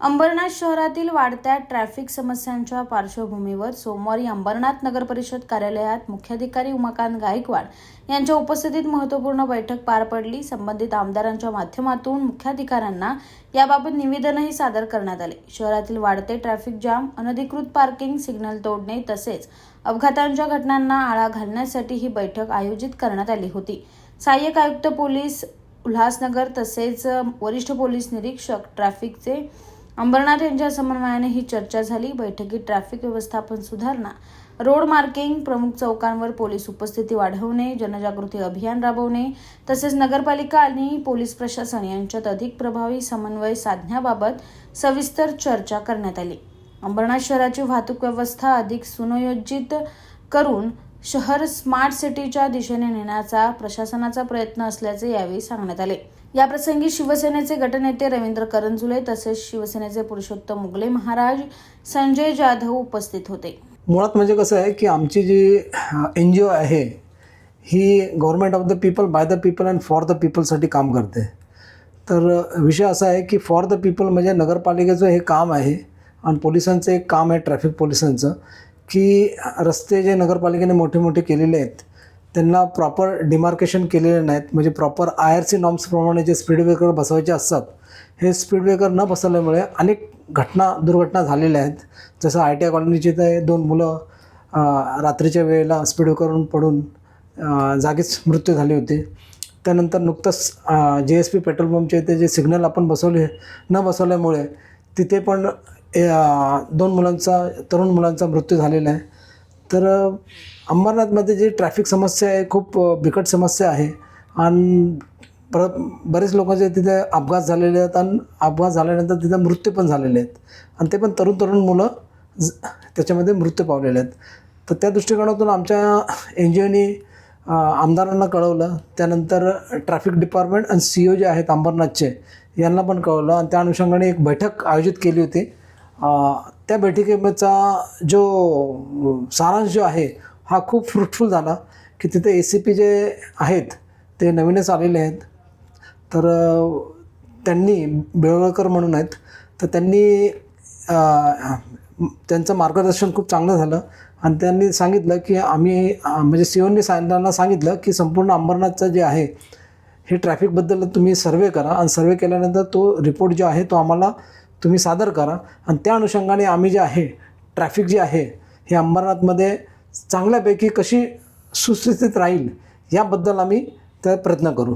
अंबरनाथ शहरातील वाढत्या ट्रॅफिक समस्यांच्या पार्श्वभूमीवर सोमवारी अंबरनाथ नगर परिषद कार्यालयात मुख्याधिकारी उमाकांत गायकवाड यांच्या उपस्थितीत महत्त्वपूर्ण बैठक पार पडली। संबंधित आमदारांच्या माध्यमातून मुख्याधिकाऱ्यांना याबाबत निवेदनही सादर करण्यात आले। शहरातील वाढते ट्रॅफिक जाम, अनधिकृत पार्किंग, सिग्नल तोडणे तसेच अपघातांच्या घटनांना आळा घालण्यासाठी ही बैठक आयोजित करण्यात आली होती। सहाय्यक आयुक्त पोलीस उल्हासनगर तसेच वरिष्ठ पोलीस निरीक्षक ट्रॅफिकचे अंबरनाथ यांच्या समन्वयाने ही चर्चा झाली। बैठकीत ट्रॅफिक व्यवस्थापन सुधारणा, रोड मार्किंग, प्रमुख चौकांवर पोलीस उपस्थिती वाढवणे, जनजागृती अभियान राबवणे तसेच नगरपालिका आणि पोलीस प्रशासन यांच्यात अधिक प्रभावी समन्वय साधण्याबाबत सविस्तर चर्चा करण्यात आली। अंबरनाथ शहराची वाहतूक व्यवस्था अधिक सुनियोजित करून शहर स्मार्ट सिटीच्या दिशेने नेण्याचा प्रशासनाचा प्रयत्न असल्याचे यावेळी सांगण्यात आले। याप्रसंगी शिवसेनेचे गटनेते रवींद्र करंजुले तसेच शिवसेनेचे पुरुषोत्तम मुगले महाराज, संजय जाधव उपस्थित होते। मुळात म्हणजे कसं आहे की आमची जी NGO आहे ही government of the people, by the people and for the पीपलसाठी काम करते। तर विषय असा आहे की फॉर द पीपल म्हणजे नगरपालिकेचं हे काम आहे आणि पोलिसांचं एक काम आहे, ट्रॅफिक पोलिसांचं, की रस्ते जे नगरपालिकेने मोठे मोठे केलेले आहेत त्यांना प्रॉपर डिमार्केशन केलेले नाहीत। म्हणजे प्रॉपर IRC नॉर्म्सप्रमाणे जे स्पीड ब्रेकर बसवायचे असतात हे स्पीड ब्रेकर न बसवल्यामुळे अनेक दुर्घटना झालेल्या आहेत। जसं ITI कॉलनीचे ते 2 मुलं रात्रीच्या वेळेला स्पीड ब्रेकरवरून पडून जागीच मृत्यू झाले होते। त्यानंतर नुकतंच JSP पेट्रोल पंपचे ते जे सिग्नल आपण न बसवल्यामुळे तिथे पण 2 तरुण मुलांचा मृत्यू झालेला आहे। तर अंबरनाथमध्ये जी ट्रॅफिक समस्या आहे खूप बिकट समस्या आहे आणि बरेच लोकांचे तिथे अपघात झालेले आहेत आणि अपघात झाल्यानंतर तिथे मृत्यू पण झालेले आहेत आणि ते पण तरुण मुलं त्याच्यामध्ये मृत्यू पावलेले आहेत। तर त्या दृष्टिकोनातून आमच्या NGOनी आमदारांना कळवलं, त्यानंतर ट्रॅफिक डिपार्टमेंट आणि CO जे आहेत अंबरनाथचे यांना पण कळवलं आणि त्या अनुषंगाने एक बैठक आयोजित केली होती। त्या बैठकीचा जो सारांश जो आहे हा खूप फ्रुटफुल झाला की तिथे ACP जे आहेत ते नवीनच आलेले आहेत। तर त्यांनी बेळवकर म्हणून आहेत, तर त्यांनी त्यांचं मार्गदर्शन खूप चांगलं झालं आणि त्यांनी सांगितलं की आम्ही म्हणजे COनी सांगितलं की संपूर्ण अंबरनाथचं जे आहे हे ट्रॅफिकबद्दल तुम्ही सर्वे करा आणि सर्वे केल्यानंतर तो रिपोर्ट जो आहे तो आम्हाला तुम्ही सादर करा आणि त्या अनुषंगाने आम्ही जे आहे ट्रॅफिक जे आहे हे अंबरनाथमध्ये चांगल्यापैकी कशी सुस्थितीत राहील याबद्दल आम्ही प्रयत्न करू।